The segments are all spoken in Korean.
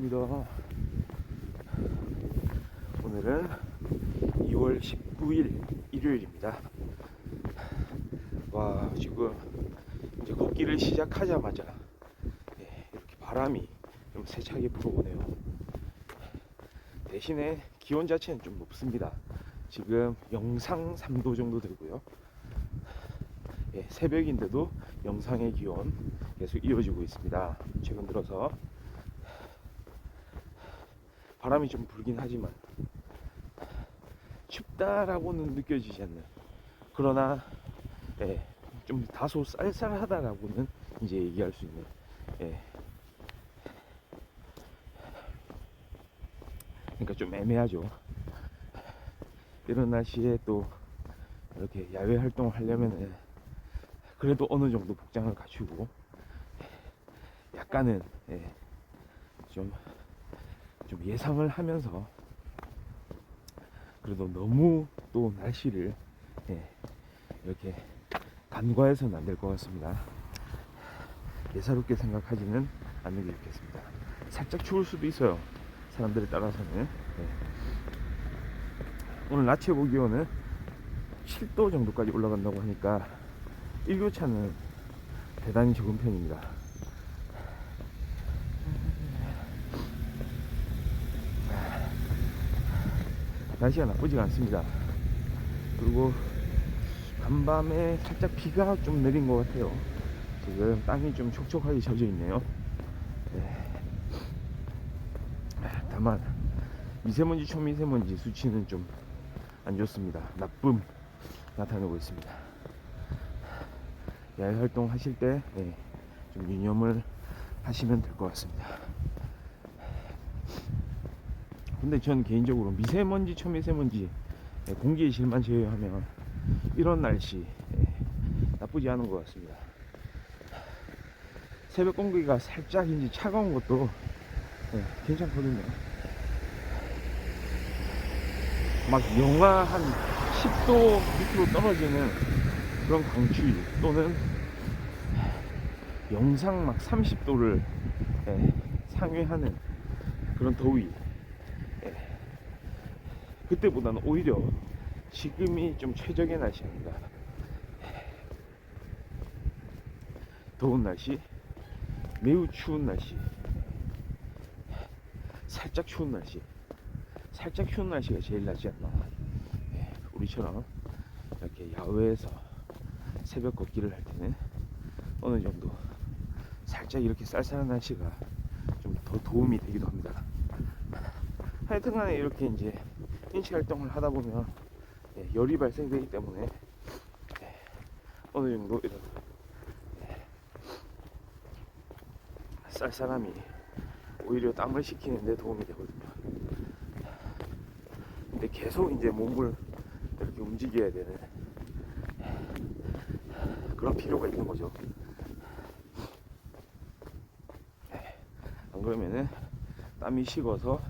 반갑습니다. 오늘은 2월 19일 일요일입니다. 와, 지금 이제 걷기를 시작하자마자 이렇게 바람이 좀 세차게 불어오네요. 대신에 기온 자체는 좀 높습니다. 지금 영상 3도 정도 되고요. 새벽인데도 영상의 기온 계속 이어지고 있습니다. 최근 들어서 바람이 좀 불긴 하지만 춥다라고는 느껴지지 않는, 그러나 좀 다소 쌀쌀하다라고는 이제 얘기할 수 있는, 그러니까 좀 애매하죠. 이런 날씨에 또 이렇게 야외 활동을 하려면은 그래도 어느 정도 복장을 갖추고 약간은 좀 예상을 하면서, 그래도 너무 또 날씨를 이렇게 간과해서는 안 될 것 같습니다. 예사롭게 생각하지는 않는 게 좋겠습니다. 살짝 추울 수도 있어요, 사람들에 따라서는. 오늘 낮 최고 기온은 7도 정도까지 올라간다고 하니까 일교차는 대단히 적은 편입니다. 날씨가 나쁘지가 않습니다. 그리고 간밤에 살짝 비가 좀 내린 것 같아요. 지금 땅이 좀 촉촉하게 젖어 있네요. 다만 미세먼지, 초미세먼지 수치는 좀 안 좋습니다. 나쁨 나타내고 있습니다. 야외 활동 하실 때 좀 유념을 하시면 될 것 같습니다. 근데 전 개인적으로 미세먼지, 초미세먼지 공기의 질만 제외하면 이런 날씨 나쁘지 않은 것 같습니다. 새벽 공기가 살짝 이제 차가운 것도 괜찮거든요. 막 영하 한 10도 밑으로 떨어지는 그런 강추위, 또는 영상 막 30도를 상회하는 그런 더위, 그때보다는 오히려 지금이 좀 최적의 날씨입니다. 더운 날씨, 매우 추운 날씨, 살짝 추운 날씨, 살짝 추운 날씨가 제일 낫지 않나. 우리처럼 이렇게 야외에서 새벽 걷기를 할 때는 어느 정도 살짝 이렇게 쌀쌀한 날씨가 좀 더 도움이 되기도 합니다. 하여튼간에 이렇게 이제 인체 활동을 하다 보면 열이 발생되기 때문에 어느 정도 이런 쌀쌀함이 오히려 땀을 식히는 데 도움이 되거든요. 근데 계속 이제 몸을 이렇게 움직여야 되는 그런 필요가 있는 거죠. 안 그러면은 땀이 식어서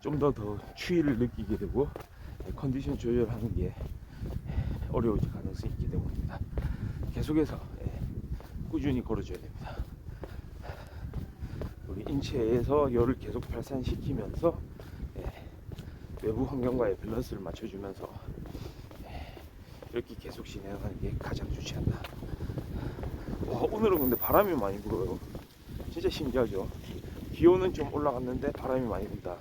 좀 더 추위를 느끼게 되고 컨디션 조절하는 게 어려워질 가능성이 있기 때문입니다. 계속해서 꾸준히 걸어줘야 됩니다. 우리 인체에서 열을 계속 발산시키면서 외부 환경과의 밸런스를 맞춰주면서 이렇게 계속 진행하는 게 가장 좋지 않나. 와, 오늘은 근데 바람이 많이 불어요. 진짜 신기하죠. 기온은 좀 올라갔는데 바람이 많이 분다.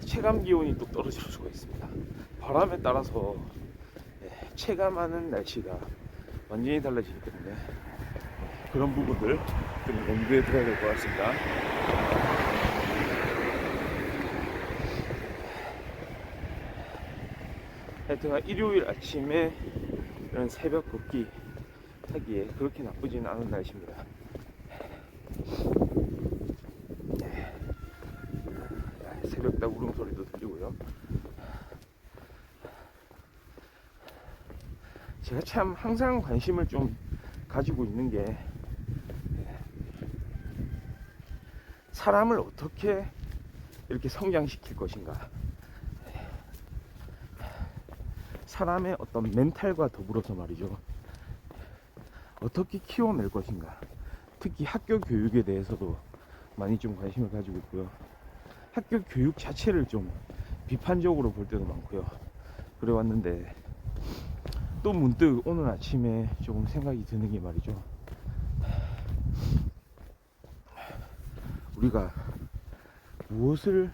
체감 기온이 또 떨어질 수가 있습니다. 바람에 따라서 체감하는 날씨가 완전히 달라지기 때문에 그런 부분들 좀 염두에 둬야 될 것 같습니다. 하여튼 일요일 아침에 이런 새벽 걷기 하기에 그렇게 나쁘지는 않은 날씨입니다. 새벽닭 울음소리도 들리고요. 제가 참 항상 관심을 좀 가지고 있는 게, 사람을 어떻게 이렇게 성장시킬 것인가, 사람의 어떤 멘탈과 더불어서 말이죠, 어떻게 키워낼 것인가, 특히 학교 교육에 대해서도 많이 좀 관심을 가지고 있고요. 학교 교육 자체를 좀 비판적으로 볼 때도 많고요. 그래 왔는데 또 문득 오늘 아침에 조금 생각이 드는 게 말이죠. 우리가 무엇을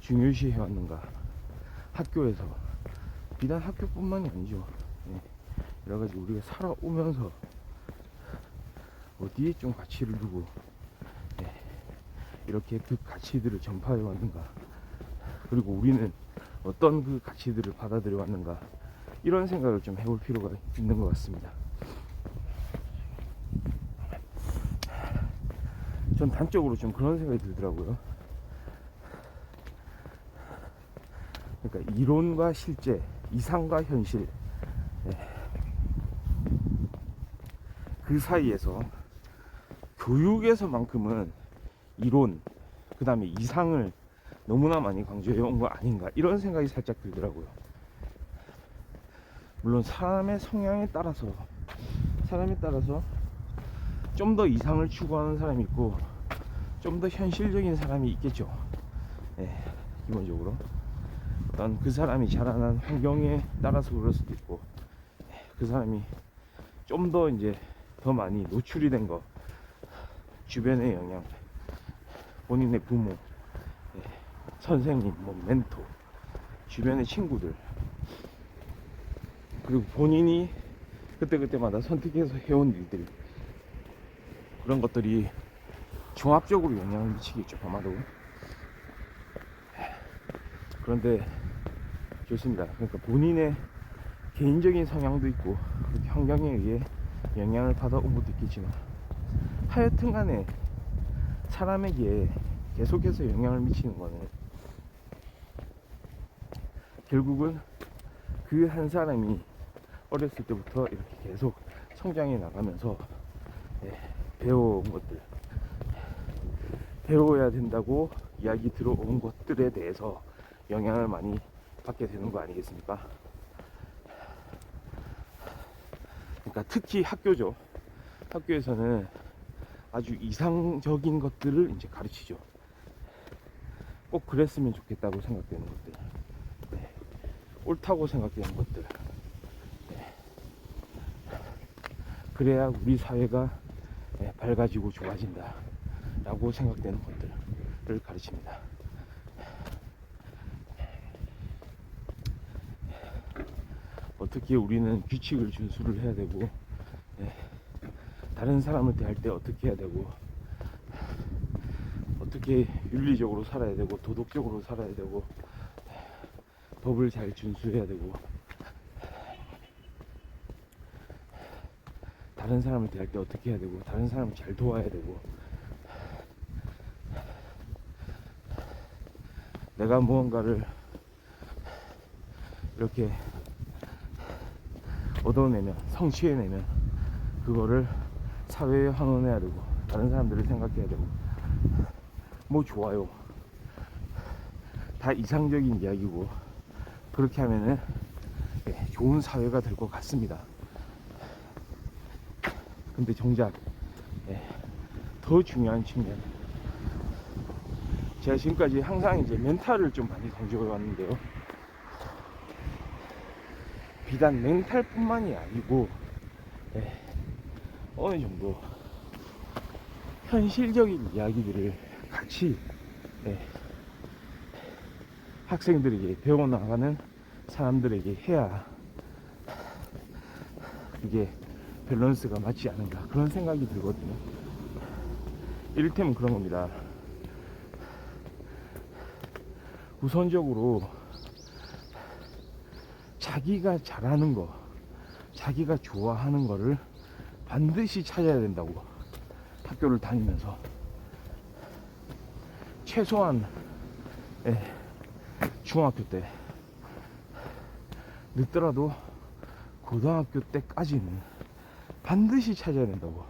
중요시 해왔는가. 학교에서 비단 학교뿐만이 아니죠. 여러가지 우리가 살아오면서 어디에 좀 가치를 두고 이렇게 그 가치들을 전파해 왔는가, 그리고 우리는 어떤 그 가치들을 받아들여 왔는가, 이런 생각을 좀 해볼 필요가 있는 것 같습니다. 전 단적으로 좀 그런 생각이 들더라고요. 그러니까 이론과 실제, 이상과 현실, 그 사이에서 교육에서만큼은 이론, 그 다음에 이상을 너무나 많이 강조해 온 거 아닌가, 이런 생각이 살짝 들더라고요. 물론 사람의 성향에 따라서 좀 더 이상을 추구하는 사람이 있고 좀 더 현실적인 사람이 있겠죠. 기본적으로 어떤 그 사람이 자라난 환경에 따라서 그럴 수도 있고, 그 사람이 좀 더 이제 더 많이 노출이 된 거, 주변의 영향, 본인의 부모, 선생님, 뭐 멘토, 주변의 친구들, 그리고 본인이 그때그때마다 선택해서 해온 일들, 그런 것들이 종합적으로 영향을 미치겠죠, 아마도. 그런데 좋습니다. 그러니까 본인의 개인적인 성향도 있고 환경에 의해 영향을 받아온 것도 있겠지만, 하여튼 간에 사람에게 계속해서 영향을 미치는 거는 결국은 그 한 사람이 어렸을 때부터 이렇게 계속 성장해 나가면서 배워온 것들, 배워야 된다고 이야기 들어온 것들에 대해서 영향을 많이 받게 되는 거 아니겠습니까? 그러니까 특히 학교죠. 학교에서는 아주 이상적인 것들을 이제 가르치죠. 꼭 그랬으면 좋겠다고 생각되는 것들, 옳다고 생각되는 것들, 그래야 우리 사회가 밝아지고 좋아진다 라고 생각되는 것들을 가르칩니다. 어떻게 우리는 규칙을 준수를 해야 되고, 다른 사람을 대할 때 어떻게 해야 되고, 어떻게 윤리적으로 살아야 되고, 도덕적으로 살아야 되고, 법을 잘 준수해야 되고, 다른 사람을 대할 때 어떻게 해야 되고, 다른 사람을 잘 도와야 되고, 내가 무언가를 이렇게 얻어내면, 성취해내면 그거를 사회에 환원해야 되고, 다른 사람들을 생각해야 되고, 뭐 좋아요, 다 이상적인 이야기고, 그렇게 하면은 좋은 사회가 될 것 같습니다. 근데 정작 더 중요한 측면, 제가 지금까지 항상 이제 멘탈을 좀 많이 강조해 왔는데요, 비단 멘탈뿐만이 아니고 어느 정도 현실적인 이야기들을 같이 학생들에게, 배워나가는 사람들에게 해야 이게 밸런스가 맞지 않은가, 그런 생각이 들거든요. 이를테면 그런 겁니다. 우선적으로 자기가 잘하는 거, 자기가 좋아하는 거를 반드시 찾아야 된다고, 학교를 다니면서 최소한 중학교 때, 늦더라도 고등학교 때까지는 반드시 찾아야 된다고,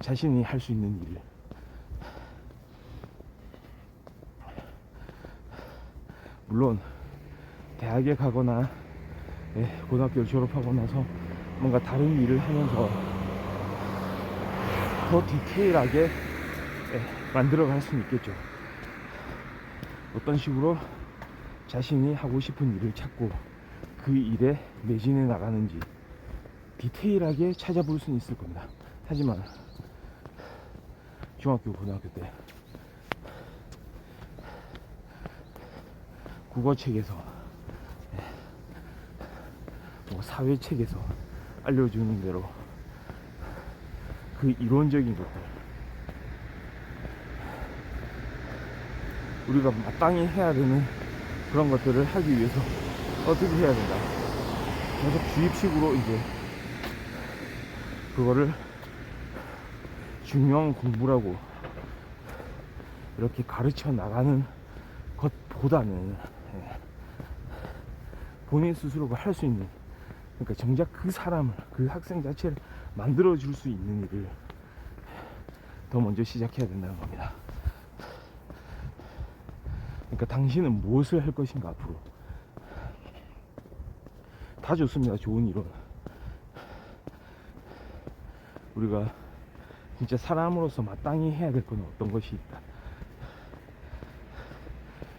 자신이 할 수 있는 일을. 물론 대학에 가거나 고등학교를 졸업하고 나서 뭔가 다른 일을 하면서 더 디테일하게 만들어 갈 수는 있겠죠. 어떤 식으로 자신이 하고 싶은 일을 찾고 그 일에 매진해 나가는지 디테일하게 찾아볼 수는 있을 겁니다. 하지만 중학교 고등학교 때 국어책에서 뭐 사회책에서 알려주는 대로 그 이론적인 것들 우리가 마땅히 해야 되는 그런 것들을 하기 위해서 어떻게 해야 된다, 계속 주입식으로 이제 그거를 중요한 공부라고 이렇게 가르쳐 나가는 것보다는 본인 스스로가 할 수 있는, 그러니까 정작 그 사람을, 그 학생 자체를 만들어 줄 수 있는 일을 더 먼저 시작해야 된다는 겁니다. 그러니까 당신은 무엇을 할 것인가. 앞으로 다 좋습니다. 좋은 이론. 우리가 진짜 사람으로서 마땅히 해야 될 건 어떤 것이 있다.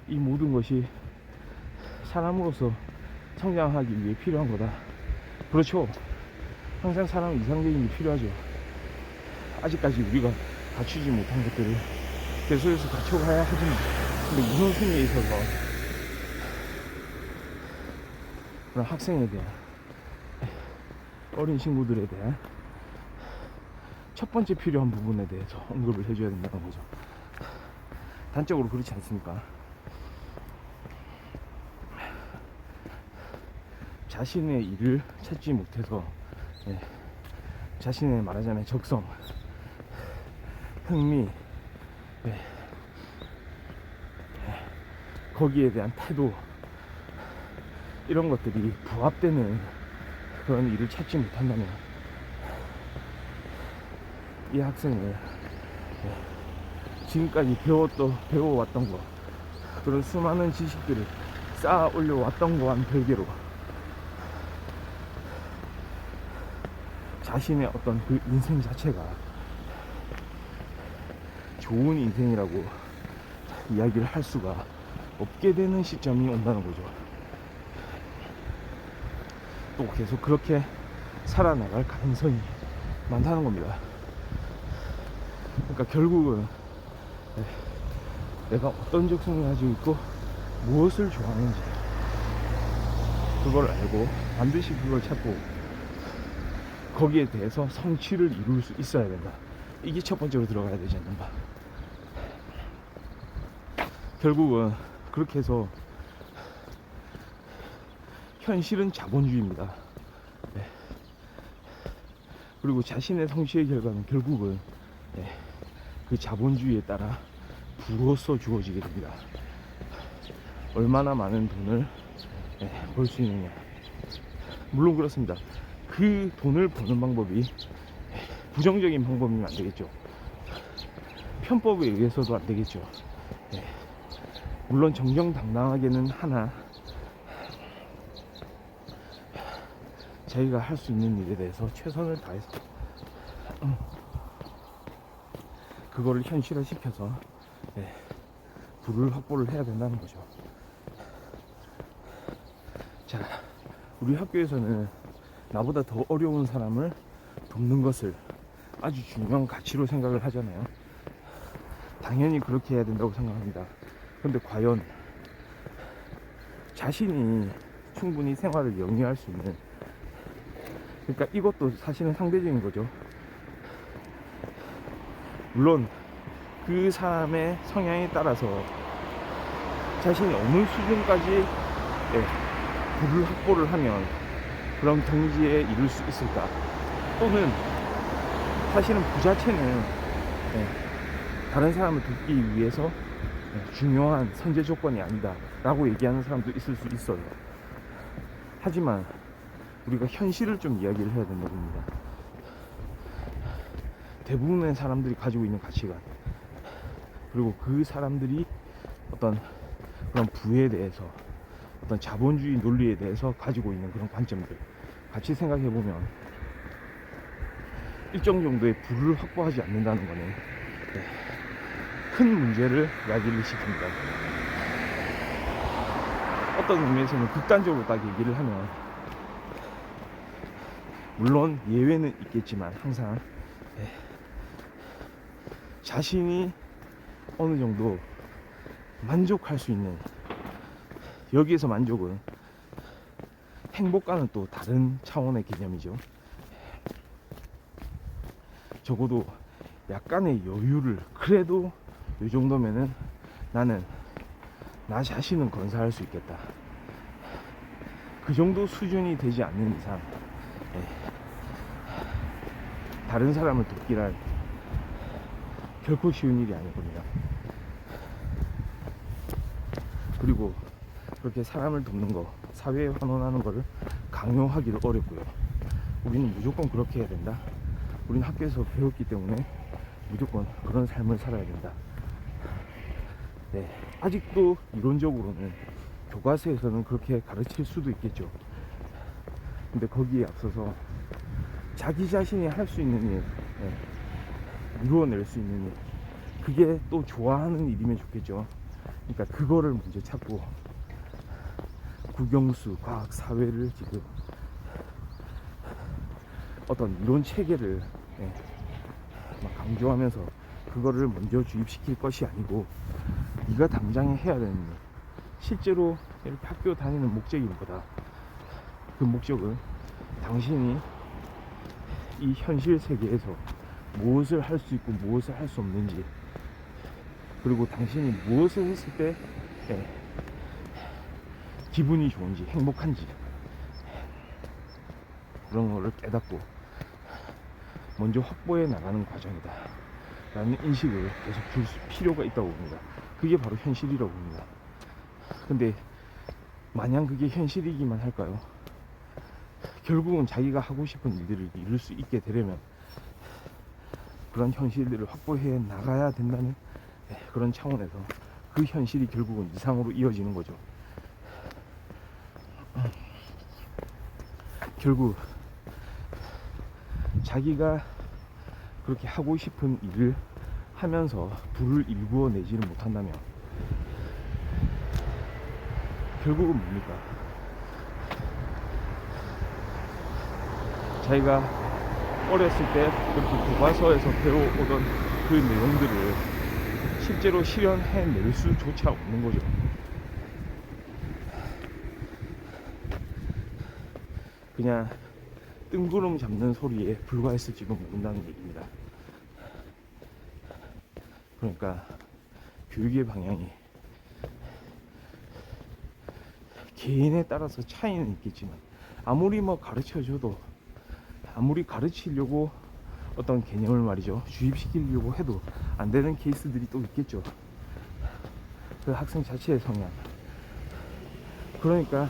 이 모든 것이 사람으로서 성장하기 위해 필요한 거다. 그렇죠. 항상 사람은 이상적인 게 필요하죠. 아직까지 우리가 갖추지 못한 것들을 계속해서 갖춰가야 하지만, 근데 우선순위에 있어서 그런 학생에 대한, 어린 친구들에 대한 첫 번째 필요한 부분에 대해서 언급을 해줘야 된다는 거죠. 단적으로 그렇지 않습니까? 자신의 일을 찾지 못해서 자신의 말하자면 적성, 흥미, 거기에 대한 태도, 이런 것들이 부합되는 그런 일을 찾지 못한다면 이 학생을 지금까지 배워왔던 것, 그런 수많은 지식들을 쌓아 올려왔던 거와는 별개로 자신의 어떤 그 인생 자체가 좋은 인생이라고 이야기를 할 수가 없게 되는 시점이 온다는 거죠. 또 계속 그렇게 살아나갈 가능성이 많다는 겁니다. 그러니까 결국은 내가 어떤 적성을 가지고 있고 무엇을 좋아하는지 그걸 알고 반드시 그걸 찾고 거기에 대해서 성취를 이룰 수 있어야 된다. 이게 첫 번째로 들어가야 되지 않는가. 결국은 그렇게 해서 현실은 자본주의입니다. 그리고 자신의 성취의 결과는 결국은 그 자본주의에 따라 부로서 주어지게 됩니다. 얼마나 많은 돈을 벌 수 있느냐. 물론 그렇습니다. 그 돈을 버는 방법이 부정적인 방법이면 안 되겠죠. 편법에 의해서도 안 되겠죠. 물론 정정당당하게는 하나 자기가 할 수 있는 일에 대해서 최선을 다해서 그거를 현실화시켜서 부를 확보를 해야 된다는 거죠. 자, 우리 학교에서는 나보다 더 어려운 사람을 돕는 것을 아주 중요한 가치로 생각을 하잖아요. 당연히 그렇게 해야 된다고 생각합니다. 근데 과연 자신이 충분히 생활을 영위할 수 있는, 그러니까 이것도 사실은 상대적인 거죠. 물론 그 사람의 성향에 따라서 자신이 어느 수준까지 부를 확보를 하면 그런 경지에 이룰 수 있을까. 또는 사실은 부 자체는 다른 사람을 돕기 위해서 중요한 선제 조건이 아니다 라고 얘기하는 사람도 있을 수 있어요. 하지만 우리가 현실을 좀 이야기를 해야 된다고 봅니다. 대부분의 사람들이 가지고 있는 가치관, 그리고 그 사람들이 어떤 그런 부에 대해서, 어떤 자본주의 논리에 대해서 가지고 있는 그런 관점들 같이 생각해 보면 일정 정도의 부를 확보하지 않는다는 것은 큰 문제를 야기를 시킵니다. 어떤 의미에서는 극단적으로 딱 얘기를 하면, 물론 예외는 있겠지만 항상 자신이 어느 정도 만족할 수 있는, 여기에서 만족은 행복과는 또 다른 차원의 개념이죠. 적어도 약간의 여유를, 그래도 이 정도면은 나는 나 자신은 건사할 수 있겠다, 그 정도 수준이 되지 않는 이상 다른 사람을 돕기란 결코 쉬운 일이 아닐 겁니다. 그리고 그렇게 사람을 돕는 거, 사회에 환원하는 거를 강요하기를 어렵고요. 우리는 무조건 그렇게 해야 된다, 우리는 학교에서 배웠기 때문에 무조건 그런 삶을 살아야 된다. 아직도 이론적으로는 교과서에서는 그렇게 가르칠 수도 있겠죠. 근데 거기에 앞서서 자기 자신이 할 수 있는 일, 이루어낼 수 있는 일, 그게 또 좋아하는 일이면 좋겠죠. 그러니까 그거를 먼저 찾고, 국영수, 과학, 사회를 지금 어떤 이론 체계를 막 강조하면서 그거를 먼저 주입시킬 것이 아니고, 네가 당장에 해야 되는 일, 실제로 이렇게 학교 다니는 목적이보다 그 목적은 당신이 이 현실 세계에서 무엇을 할 수 있고 무엇을 할 수 없는지, 그리고 당신이 무엇을 했을 때 기분이 좋은지 행복한지, 그런 거를 깨닫고 먼저 확보해 나가는 과정이다 라는 인식을 계속 줄 필요가 있다고 봅니다. 그게 바로 현실이라고 봅니다. 근데 마냥 그게 현실이기만 할까요? 결국은 자기가 하고 싶은 일들을 이룰 수 있게 되려면 그런 현실들을 확보해 나가야 된다는 그런 차원에서 그 현실이 결국은 이상으로 이어지는 거죠. 결국 자기가 그렇게 하고 싶은 일을 하면서 부를 일구어내지를 못한다면 결국은 뭡니까? 자기가 어렸을 때 그렇게 교과서에서 배워오던 그 내용들을 실제로 실현해낼 수조차 없는 거죠. 그냥 뜬구름 잡는 소리에 불과했을지도 모른다는 얘기입니다. 그러니까 교육의 방향이 개인에 따라서 차이는 있겠지만, 아무리 뭐 가르쳐줘도, 아무리 가르치려고 어떤 개념을 말이죠 주입시키려고 해도 안 되는 케이스들이 또 있겠죠. 그 학생 자체의 성향. 그러니까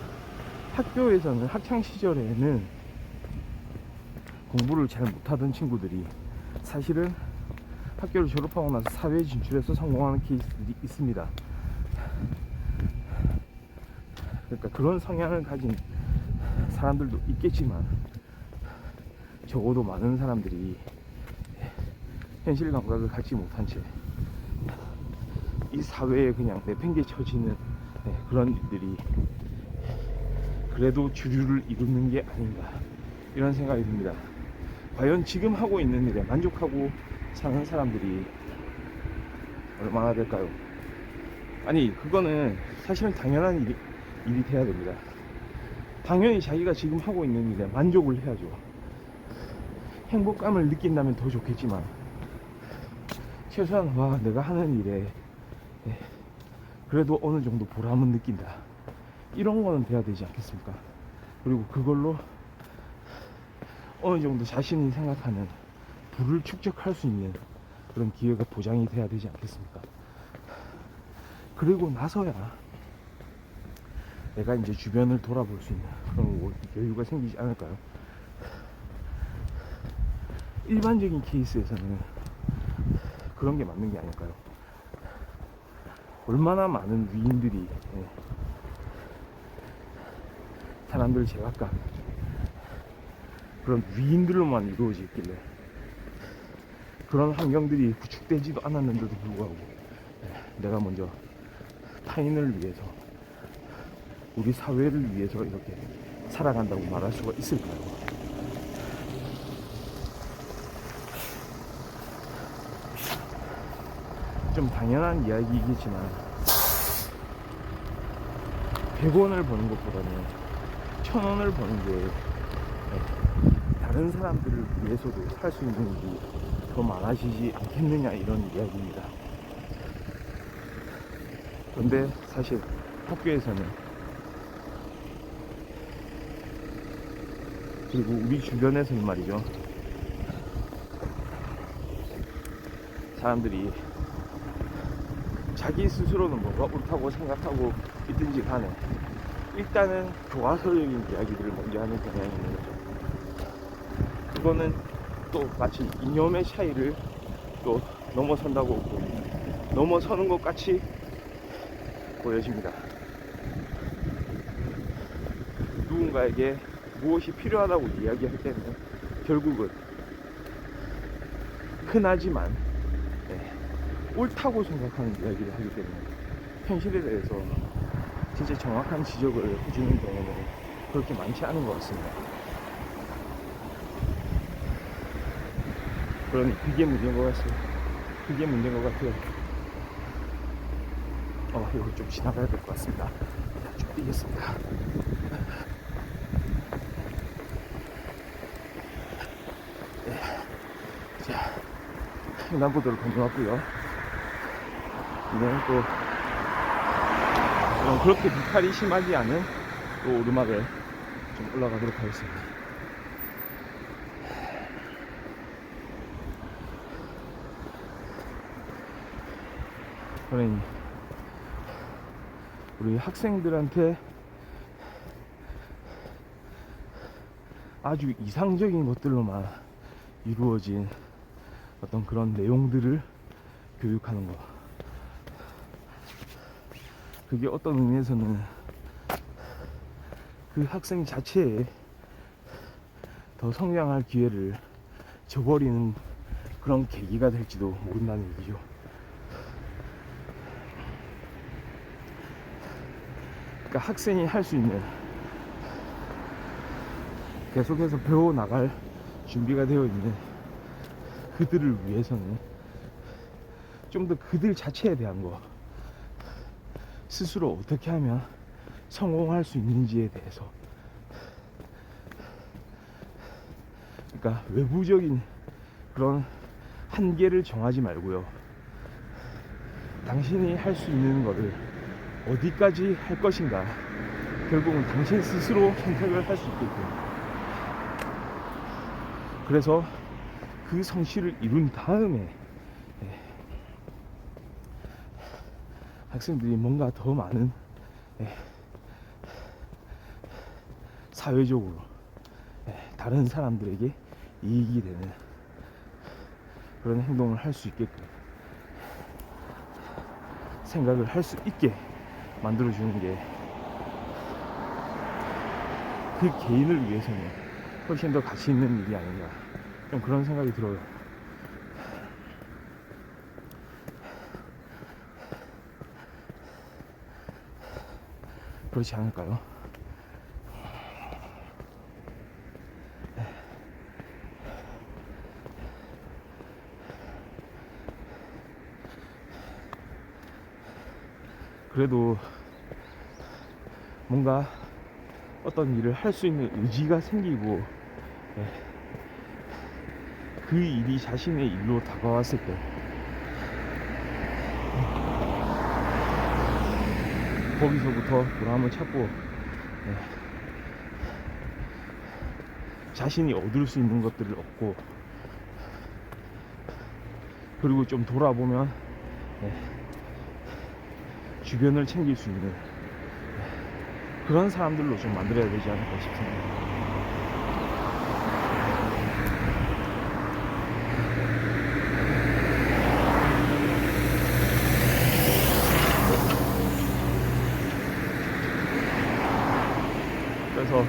학교에서는, 학창 시절에는 공부를 잘 못하던 친구들이 사실은 학교를 졸업하고 나서 사회에 진출해서 성공하는 케이스들이 있습니다. 그러니까 그런 성향을 가진 사람들도 있겠지만, 적어도 많은 사람들이 현실 감각을 갖지 못한 채 이 사회에 그냥 내팽개쳐지는 그런 일들이 그래도 주류를 이루는 게 아닌가, 이런 생각이 듭니다. 과연 지금 하고 있는 일에 만족하고 사는 사람들이 얼마나 될까요? 아니, 그거는 사실은 당연한 일이 돼야 됩니다. 당연히 자기가 지금 하고 있는 일에 만족을 해야죠. 행복감을 느낀다면 더 좋겠지만, 최소한 내가 하는 일에 그래도 어느 정도 보람은 느낀다, 이런 거는 돼야 되지 않겠습니까? 그리고 그걸로 어느 정도 자신이 생각하는 부를 축적할 수 있는 그런 기회가 보장이 돼야 되지 않겠습니까? 그리고 나서야 내가 이제 주변을 돌아볼 수 있는 그런 여유가 생기지 않을까요? 일반적인 케이스에서는 그런 게 맞는 게 아닐까요? 얼마나 많은 위인들이 사람들 제각각 그런 위인들로만 이루어져 있길래 그런 환경들이 구축되지도 않았는데도 불구하고 내가 먼저 타인을 위해서, 우리 사회를 위해서 이렇게 살아간다고 말할 수가 있을까요? 좀 당연한 이야기이겠지만 100원을 버는 것보다는 1000원을 버는 게 다른 사람들을 위해서도 살 수 있는 일이 더 많아지지 않겠느냐, 이런 이야기입니다. 그런데 사실 학교에서는, 그리고 우리 주변에서는 말이죠, 사람들이 자기 스스로는 뭐가 옳다고 생각하고 있든지 간에 일단은 교과서적인 이야기들을 먼저 하는 경향이 있는 거죠. 그거는 또 마치 이념의 차이를 또 넘어선다고 넘어서는 것 같이 보여집니다. 누군가에게 무엇이 필요하다고 이야기할 때는 결국은 흔하지만 옳다고 생각하는 이야기를 하기 때문에 현실에 대해서 진짜 정확한 지적을 해주는 경우는 그렇게 많지 않은 것 같습니다. 그러니 그게 문제인 것 같아요. 그게 문제인 것 같아요. 이거 좀 지나가야 될 것 같습니다. 좀 뛰겠습니다. 자, 횡단보도를 건너왔고요. 이제는 또 그렇게 비탈이 심하지 않은 또 오르막을 좀 올라가도록 하겠습니다. 그러니 우리 학생들한테 아주 이상적인 것들로만 이루어진 어떤 그런 내용들을 교육하는 것, 그게 어떤 의미에서는 그 학생 자체에 더 성장할 기회를 저버리는 그런 계기가 될지도 모른다는 얘기죠. 그러니까 학생이 할 수 있는, 계속해서 배워나갈 준비가 되어 있는 그들을 위해서는 좀 더 그들 자체에 대한 거, 스스로 어떻게 하면 성공할 수 있는지에 대해서, 그러니까 외부적인 그런 한계를 정하지 말고요, 당신이 할 수 있는 거를 어디까지 할 것인가, 결국은 당신 스스로 선택을 할 수 있게끔, 그래서 그 성취를 이룬 다음에 학생들이 뭔가 더 많은 사회적으로 다른 사람들에게 이익이 되는 그런 행동을 할 수 있게끔 생각을 할 수 있게 만들어주는 게 그 개인을 위해서는 훨씬 더 가치 있는 일이 아닌가, 좀 그런 생각이 들어요. 그렇지 않을까요? 그래도 뭔가 어떤 일을 할 수 있는 의지가 생기고 그 일이 자신의 일로 다가왔을 때 거기서부터 보람을 찾고 자신이 얻을 수 있는 것들을 얻고, 그리고 좀 돌아보면 주변을 챙길 수 있는 그런 사람들로 좀 만들어야 되지 않을까 싶습니다. 그래서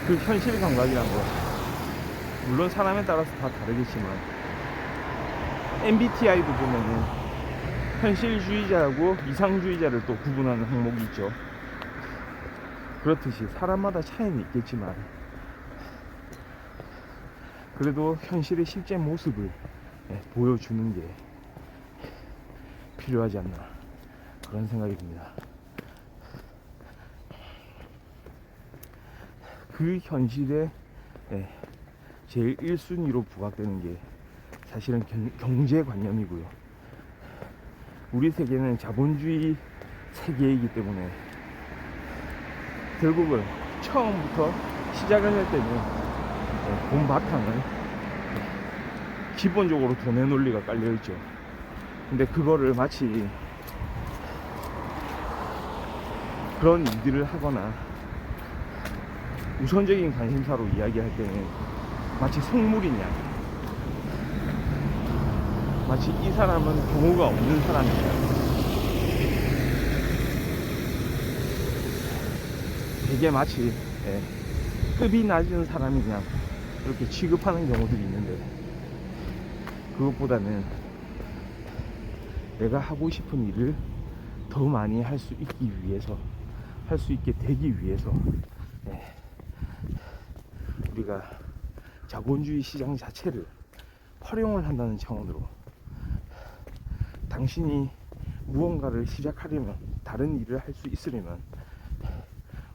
그 현실 감각이란 거, 물론 사람에 따라서 다 다르겠지만 MBTI도 보면은 현실주의자하고 이상주의자를 또 구분하는 항목이 있죠. 그렇듯이 사람마다 차이는 있겠지만 그래도 현실의 실제 모습을 보여주는 게 필요하지 않나 그런 생각이 듭니다. 그 현실에 제일 1순위로 부각되는 게 사실은 경제관념이고요. 우리 세계는 자본주의 세계이기 때문에 결국은 처음부터 시작을 할 때는 돈 바탕을 기본적으로 돈의 논리가 깔려있죠. 근데 그거를 마치 그런 일들을 하거나 우선적인 관심사로 이야기할 때는 마치 속물이냐, 마치 이 사람은 경우가 없는 사람이냐, 되게 마치 급이 낮은 사람이 그냥 이렇게 취급하는 경우들이 있는데, 그것보다는 내가 하고 싶은 일을 더 많이 할 수 있기 위해서, 할 수 있게 되기 위해서 우리가 자본주의 시장 자체를 활용을 한다는 차원으로 당신이 무언가를 시작하려면, 다른 일을 할 수 있으려면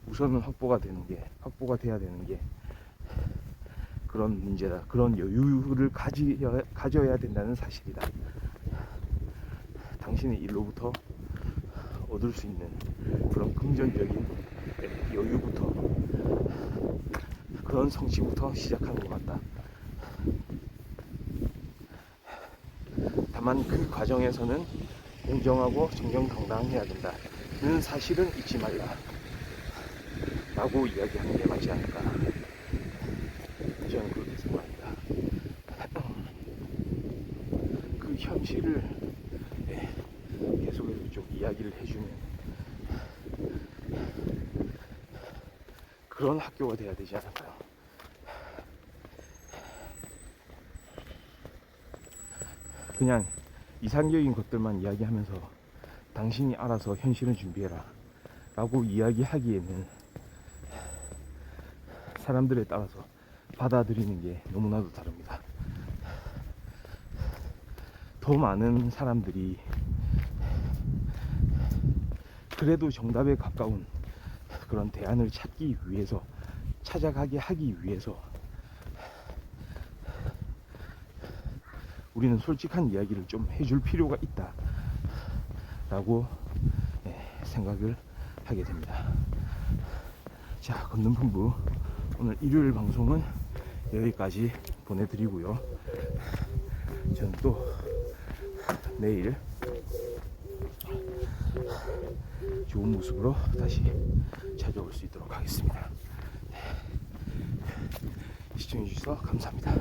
우선은 확보가 돼야 되는 게 그런 문제다, 그런 여유를 가져야 된다는 사실이다. 당신의 일로부터 얻을 수 있는 그런 금전적인 여유부터, 그런 성취부터 시작하는 것 같다. 다만 그 과정에서는 공정하고 정정당당해야 된다는 사실은 잊지 말라 라고 이야기하는 게 맞지 않을까, 저는 그렇게 생각합니다. 그 현실을 계속해서 좀 이야기를 해주는 그런 학교가 돼야 되지 않을까요? 그냥 이상적인 것들만 이야기하면서 당신이 알아서 현실을 준비해라 라고 이야기하기에는 사람들에 따라서 받아들이는 게 너무나도 다릅니다. 더 많은 사람들이 그래도 정답에 가까운 그런 대안을 찾기 위해서, 찾아가게 하기 위해서 우리는 솔직한 이야기를 좀 해줄 필요가 있다 라고 생각을 하게 됩니다. 자, 걷는풍부 오늘 일요일 방송은 여기까지 보내드리고요. 저는 또 내일 좋은 모습으로 다시 찾아올 수 있도록 하겠습니다. 시청해주셔서 감사합니다.